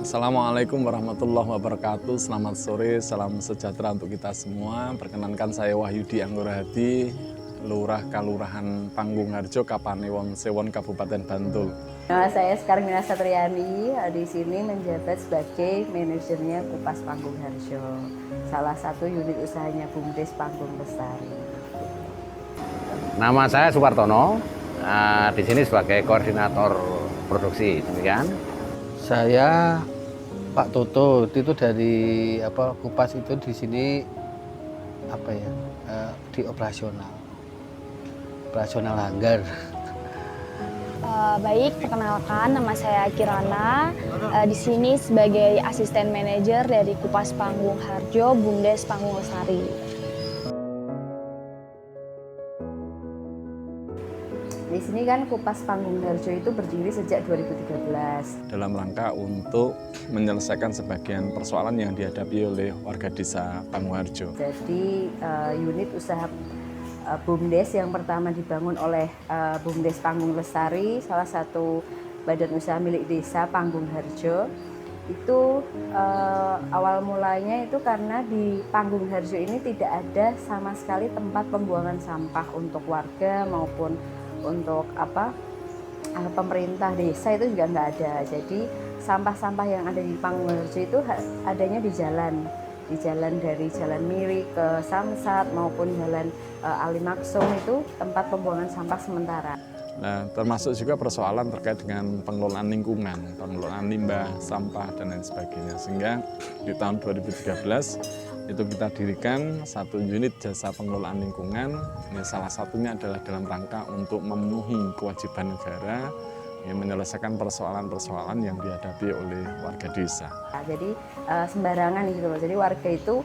Assalamualaikum warahmatullahi wabarakatuh. Selamat sore, salam sejahtera untuk kita semua. Perkenankan saya Wahyudi Anggorahadi, Lurah Kalurahan Panggung Harjo, Kapanewon Sewon, Kabupaten Bantul. Nah, saya Karmina Satriani, di sini menjabat sebagai manajernya Kupas Panggung Harjo, salah satu unit usahanya BUMDes Panggung Lestari. Nama saya Supartono, di sini sebagai koordinator produksi, demikian. Saya Pak Toto, itu dari Kupas itu di sini di operasional hanggar. Baik, perkenalkan nama saya Kirana. Di sini sebagai asisten manajer dari Kupas Panggung Harjo, BUMDes Panggung Lestari. Di sini kan Kupas Panggung Harjo itu berdiri sejak 2013. Dalam rangka untuk menyelesaikan sebagian persoalan yang dihadapi oleh warga desa Panggung Harjo. Jadi unit usaha BUMDes yang pertama dibangun oleh BUMDes Panggung Lestari, salah satu badan usaha milik desa Panggung Harjo. Itu awal mulanya itu karena di Panggung Harjo ini tidak ada sama sekali tempat pembuangan sampah untuk warga maupun untuk pemerintah desa, itu juga nggak ada. Jadi sampah-sampah yang ada di Panggung Harjo itu adanya di jalan dari Jalan Miri ke Samsat maupun Jalan Ali Maksum, itu tempat pembuangan sampah sementara. Nah, termasuk juga persoalan terkait dengan pengelolaan lingkungan, pengelolaan limbah, sampah, dan lain sebagainya. Sehingga di tahun 2013 itu kita dirikan satu unit jasa pengelolaan lingkungan. Ini salah satunya adalah dalam rangka untuk memenuhi kewajiban negara yang menyelesaikan persoalan-persoalan yang dihadapi oleh warga desa. Nah, jadi sembarangan gitu loh. Jadi warga itu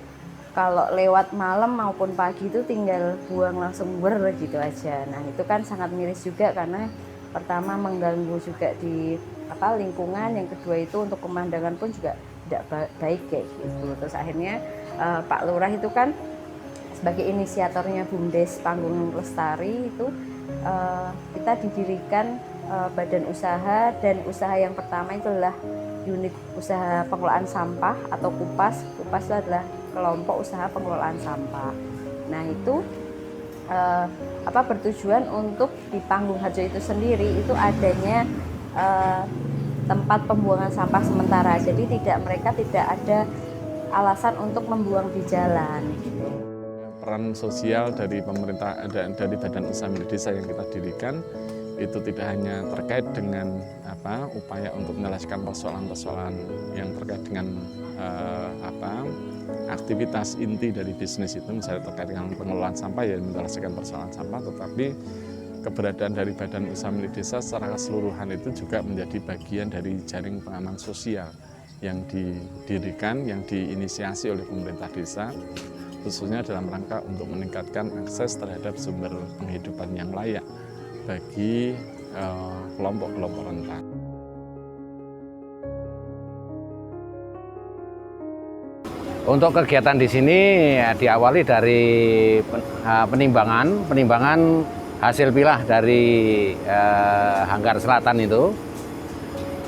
kalau lewat malam maupun pagi itu tinggal buang langsung gitu aja. Nah, itu kan sangat miris juga karena pertama mengganggu juga di lingkungan, yang kedua itu untuk pemandangan pun juga tidak baik kayak gitu. Terus akhirnya Pak Lurah itu kan sebagai inisiatornya BUMDes Panggung Lestari itu kita didirikan badan usaha, dan usaha yang pertama itu adalah unit usaha pengelolaan sampah atau Kupas. Kupas itu adalah kelompok usaha pengelolaan sampah. Nah, itu bertujuan untuk di Panggung Harjo itu sendiri itu adanya tempat pembuangan sampah sementara. Jadi mereka tidak ada alasan untuk membuang di jalan. Peran sosial dari pemerintah, dari badan usaha milik desa yang kita dirikan itu tidak hanya terkait dengan upaya untuk menyelesaikan persoalan-persoalan yang terkait dengan aktivitas inti dari bisnis itu, misalnya terkait dengan pengelolaan sampah, ya menyelesaikan persoalan sampah, tetapi keberadaan dari badan usaha milik desa secara keseluruhan itu juga menjadi bagian dari jaring pengaman sosial yang didirikan, yang diinisiasi oleh pemerintah desa, khususnya dalam rangka untuk meningkatkan akses terhadap sumber penghidupan yang layak bagi kelompok-kelompok rentan. Untuk kegiatan di sini diawali dari penimbangan hasil pilah dari Hanggar Selatan itu,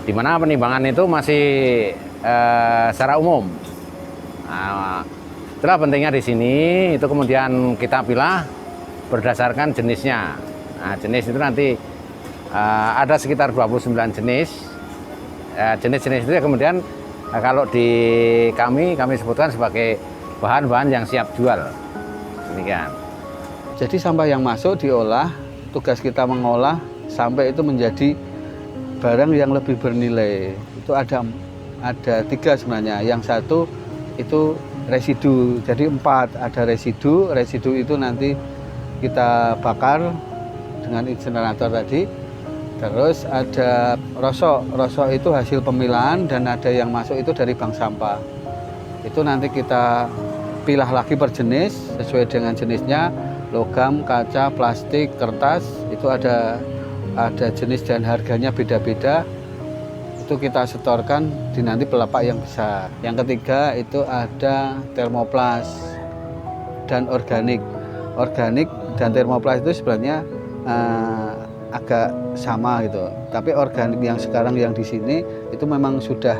di mana penimbangan itu masih secara umum. Nah, itulah pentingnya di sini, itu kemudian kita pilah berdasarkan jenisnya. Nah, jenis itu nanti ada sekitar 29 jenis. Jenis-jenis itu ya kemudian kalau di kami sebutkan sebagai bahan-bahan yang siap jual. Demikian. Jadi sampah yang masuk diolah, tugas kita mengolah sampai itu menjadi barang yang lebih bernilai. Itu ada 3 sebenarnya. Yang satu itu residu, jadi 4 ada residu itu nanti kita bakar dengan insinerator tadi. Terus ada rosok itu hasil pemilahan, dan ada yang masuk itu dari bank sampah. Itu nanti kita pilah lagi per jenis sesuai dengan jenisnya, logam, kaca, plastik, kertas, itu ada jenis dan harganya beda-beda. Itu kita setorkan di nanti pelapak yang besar. Yang ketiga itu ada termoplas dan organik. Organik dan termoplas itu sebenarnya agak sama gitu. Tapi organik yang sekarang yang di sini itu memang sudah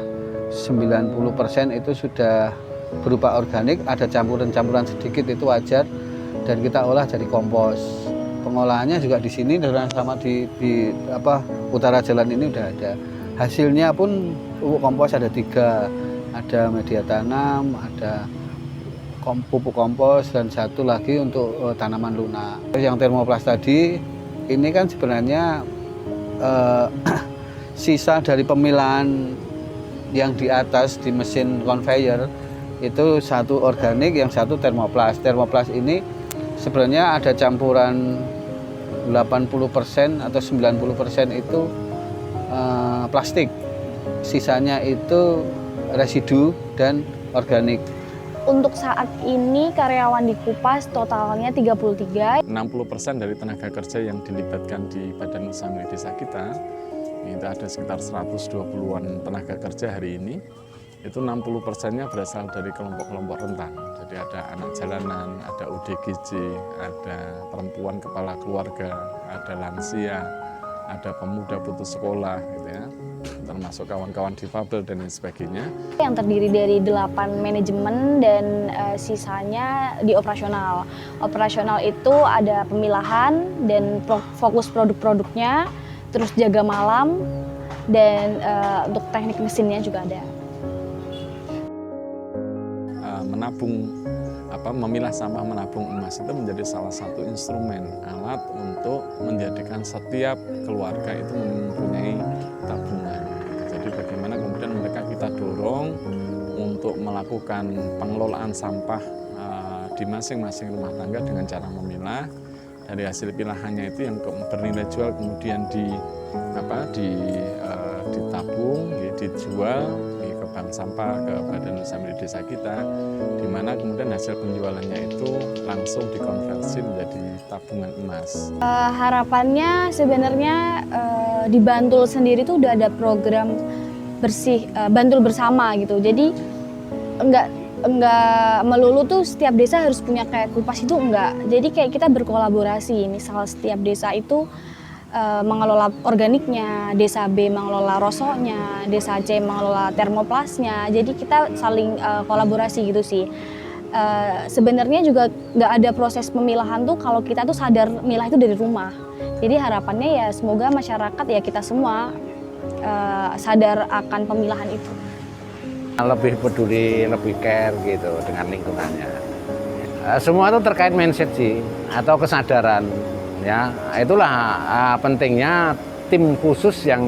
90% itu sudah berupa organik, ada campuran-campuran sedikit itu wajar, dan kita olah jadi kompos. Pengolahannya juga di sini dan sama di utara jalan ini udah ada. Hasilnya pun pupuk kompos ada 3, ada media tanam, ada pupuk kompos, dan 1 lagi untuk tanaman lunak. Yang termoplas tadi ini kan sebenarnya sisa dari pemilahan yang di atas di mesin conveyor itu 1 organik, yang 1 termoplas. Termoplas ini sebenarnya ada campuran 80% atau 90% itu plastik, sisanya itu residu dan organik. Untuk saat ini karyawan di Kupas totalnya 33. 60% dari tenaga kerja yang dilibatkan di Badan Usaha Milik Desa kita, itu ada sekitar 120-an tenaga kerja hari ini, itu 60%-nya berasal dari kelompok-kelompok rentan. Jadi ada anak jalanan, ada UDGJ, ada perempuan kepala keluarga, ada lansia, ada pemuda putus sekolah, gitu ya, termasuk kawan-kawan difabel dan lain sebagainya. Yang terdiri dari 8 manajemen dan sisanya di operasional. Operasional itu ada pemilahan dan fokus produk-produknya, terus jaga malam, dan untuk teknik mesinnya juga ada. Memilah sampah menabung emas itu menjadi salah satu instrumen alat untuk menjadikan setiap keluarga itu mempunyai tabungan. Jadi bagaimana kemudian mereka kita dorong untuk melakukan pengelolaan sampah di masing-masing rumah tangga dengan cara memilah. Dari hasil pilahannya itu yang bernilai jual kemudian ditabung, dijual ke bank sampah, ke Badan Usaha Milik Desa kita, di mana kemudian hasil penjualannya itu langsung dikonversi menjadi tabungan emas. Harapannya sebenarnya di Bantul sendiri tuh udah ada program bersih Bantul bersama gitu. Jadi enggak melulu tuh setiap desa harus punya kayak Kupas, itu enggak. Jadi kayak kita berkolaborasi, misal setiap desa itu mengelola organiknya, desa B mengelola rosoknya, desa C mengelola termoplasnya. Jadi kita saling kolaborasi gitu sih. Sebenarnya juga nggak ada proses pemilahan tuh kalau kita tuh sadar milah itu dari rumah. Jadi harapannya ya semoga masyarakat ya kita semua sadar akan pemilahan itu. Lebih peduli, lebih care gitu dengan lingkungannya. Semua itu terkait mindset sih atau kesadaran. Ya, itulah pentingnya tim khusus yang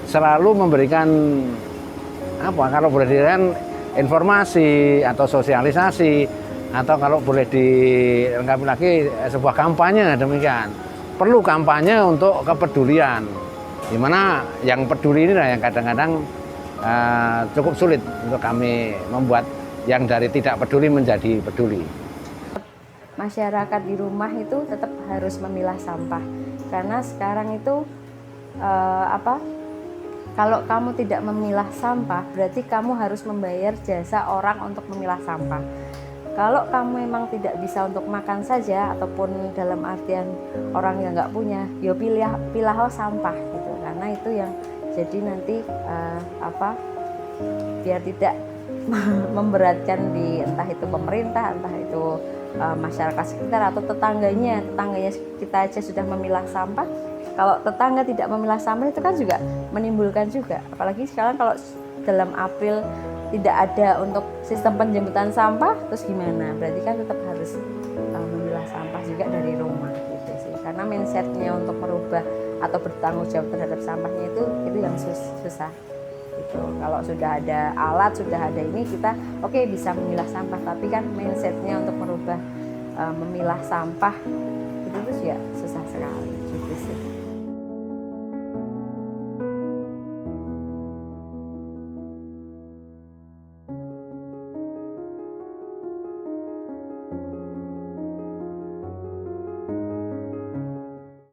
selalu memberikan kalau boleh dikatakan informasi atau sosialisasi, atau kalau boleh dilengkapi lagi sebuah kampanye demikian. Perlu kampanye untuk kepedulian, dimana yang peduli ini yang kadang-kadang cukup sulit untuk kami membuat yang dari tidak peduli menjadi peduli. Masyarakat di rumah itu tetap harus memilah sampah, karena sekarang itu kalau kamu tidak memilah sampah berarti kamu harus membayar jasa orang untuk memilah sampah. Kalau kamu memang tidak bisa untuk makan saja ataupun dalam artian orang yang nggak punya, ya pilah sampah gitu, karena itu yang jadi nanti biar tidak memberatkan di entah itu pemerintah, entah itu masyarakat sekitar atau tetangganya kita aja sudah memilah sampah. Kalau tetangga tidak memilah sampah itu kan juga menimbulkan juga, apalagi sekarang kalau dalam April tidak ada untuk sistem penjemputan sampah, terus gimana? Berarti kan tetap harus memilah sampah juga dari rumah gitu sih, karena mindsetnya untuk merubah atau bertanggung jawab terhadap sampahnya itu yang susah. Kalau sudah ada alat, sudah ada ini, kita bisa memilah sampah, tapi kan mindsetnya untuk merubah memilah sampah itu tuh ya susah sekali gitu sih.